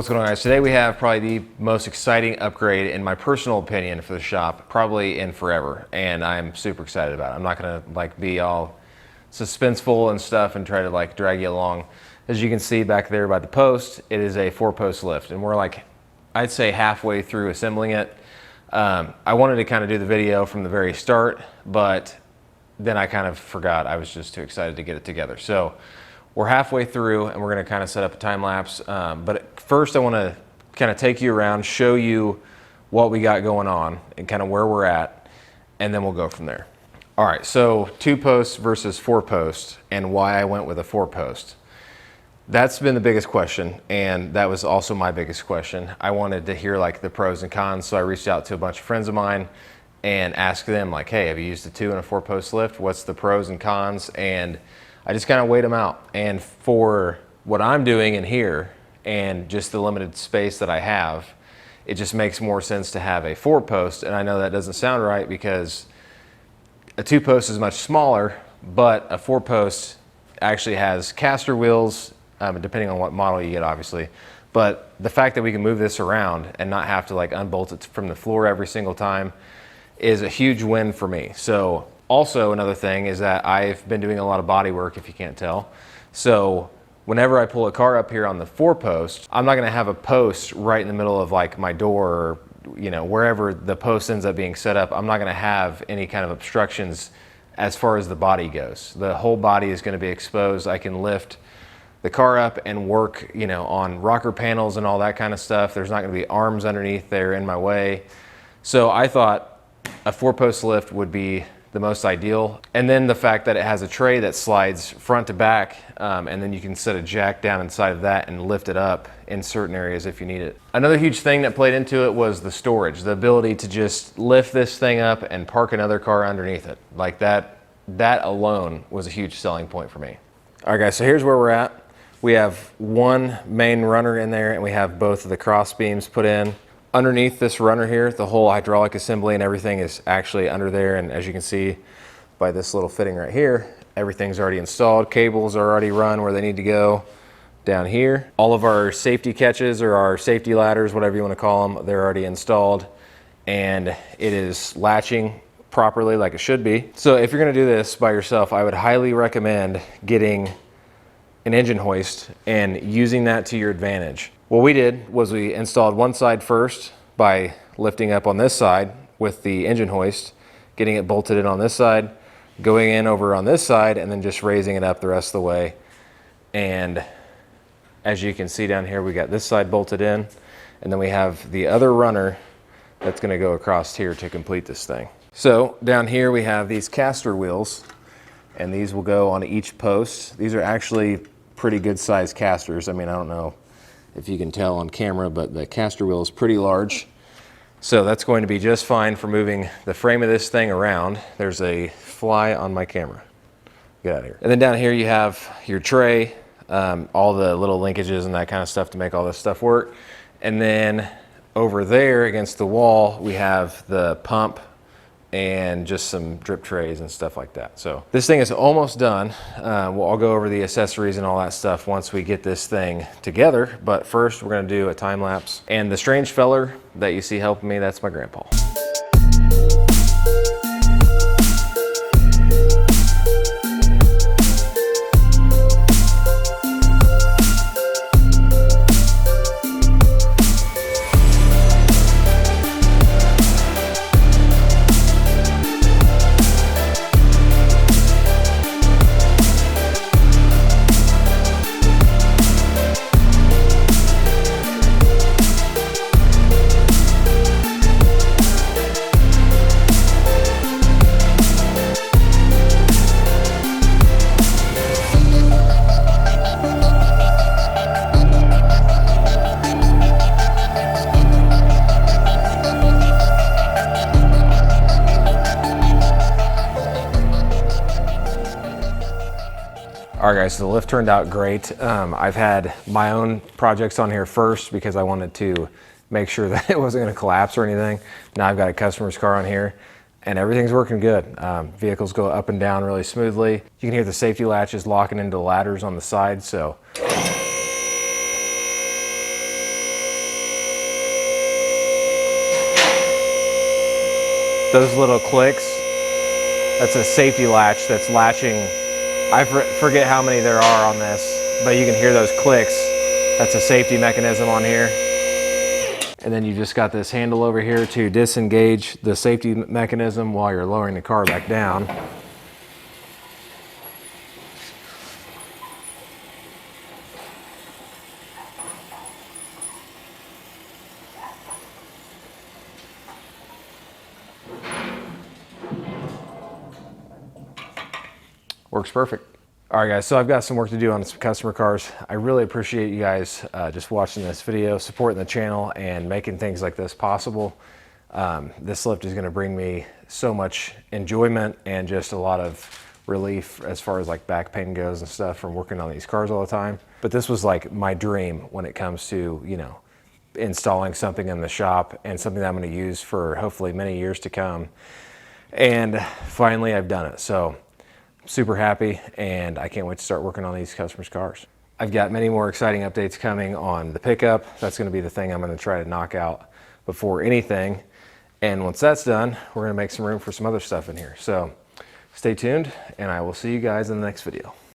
What's going on, guys? Today we have probably the most exciting upgrade, in my personal opinion, for the shop, probably in forever, and I'm super excited about it. I'm not gonna be all suspenseful and stuff and try to drag you along. As you can see back there by the post, it is a 4-post lift, and we're I'd say halfway through assembling it. I wanted to kind of do the video from the very start, but then I kind of forgot. I was just too excited to get it together. So we're halfway through and we're gonna kind of set up a time lapse. But first I wanna kind of take you around, show you what we got going on and kind of where we're at, and then we'll go from there. All right, so 2 posts versus 4 posts and why I went with a 4 post. That's been the biggest question, and that was also my biggest question. I wanted to hear the pros and cons, so I reached out to a bunch of friends of mine and asked them hey, have you used a 2 and a 4 post lift? What's the pros and cons? And I just kind of weighed them out. And for what I'm doing in here and just the limited space that I have, it just makes more sense to have a 4 post. And I know that doesn't sound right because a 2 post is much smaller, but a 4 post actually has caster wheels, depending on what model you get, obviously. But the fact that we can move this around and not have to unbolt it from the floor every single time is a huge win for me. So also another thing is that I've been doing a lot of body work, if you can't tell. So whenever I pull a car up here on the 4 post, I'm not gonna have a post right in the middle of my door, or wherever the post ends up being set up. I'm not gonna have any kind of obstructions as far as the body goes. The whole body is gonna be exposed. I can lift the car up and work on rocker panels and all that kind of stuff. There's not gonna be arms underneath there in my way. So I thought a 4-post lift would be the most ideal. And then the fact that it has a tray that slides front to back, and then you can set a jack down inside of that and lift it up in certain areas if you need it. Another huge thing that played into it was the storage, the ability to just lift this thing up and park another car underneath it. That alone was a huge selling point for me. All right, guys, so here's where we're at. We have one main runner in there, and we have both of the cross beams put in. Underneath this runner here, the whole hydraulic assembly and everything is actually under there, and as you can see by this little fitting right here, everything's already installed. Cables are already run where they need to go down here. All of our safety catches, or our safety ladders, whatever you want to call them, they're already installed, and it is latching properly like it should be. So if you're going to do this by yourself, I would highly recommend getting an engine hoist and using that to your advantage. What we did was we installed one side first by lifting up on this side with the engine hoist, getting it bolted in on this side, going in over on this side, and then just raising it up the rest of the way. And as you can see down here, we got this side bolted in, and then we have the other runner that's gonna go across here to complete this thing. So down here we have these caster wheels, and these will go on each post. These are actually pretty good sized casters. I mean, I don't know if you can tell on camera, but the caster wheel is pretty large. So that's going to be just fine for moving the frame of this thing around. There's a fly on my camera. Get out of here. And then down here you have your tray, all the little linkages and that kind of stuff to make all this stuff work. And then over there against the wall, we have the pump and just some drip trays and stuff like that. So this thing is almost done. I'll go over the accessories and all that stuff once we get this thing together. But first we're gonna do a time lapse. And the strange feller that you see helping me, that's my grandpa. All right, guys, so the lift turned out great. I've had my own projects on here first because I wanted to make sure that it wasn't gonna collapse or anything. Now I've got a customer's car on here and everything's working good. Vehicles go up and down really smoothly. You can hear the safety latches locking into the ladders on the side, so. Those little clicks, that's a safety latch that's latching. I forget how many there are on this, but you can hear those clicks. That's a safety mechanism on here. And then you just got this handle over here to disengage the safety mechanism while you're lowering the car back down. Works perfect. All right, guys, so I've got some work to do on some customer cars. I really appreciate you guys just watching this video, supporting the channel, and making things like this possible. This lift is gonna bring me so much enjoyment and just a lot of relief as far as like back pain goes and stuff from working on these cars all the time. But this was like my dream when it comes to, you know, installing something in the shop and something that I'm gonna use for hopefully many years to come. And finally I've done it. So super happy, and I can't wait to start working on these customers' cars. I've got many more exciting updates coming on the pickup. That's going to be the thing I'm going to try to knock out before anything. And once that's done, we're going to make some room for some other stuff in here. So stay tuned, and I will see you guys in the next video.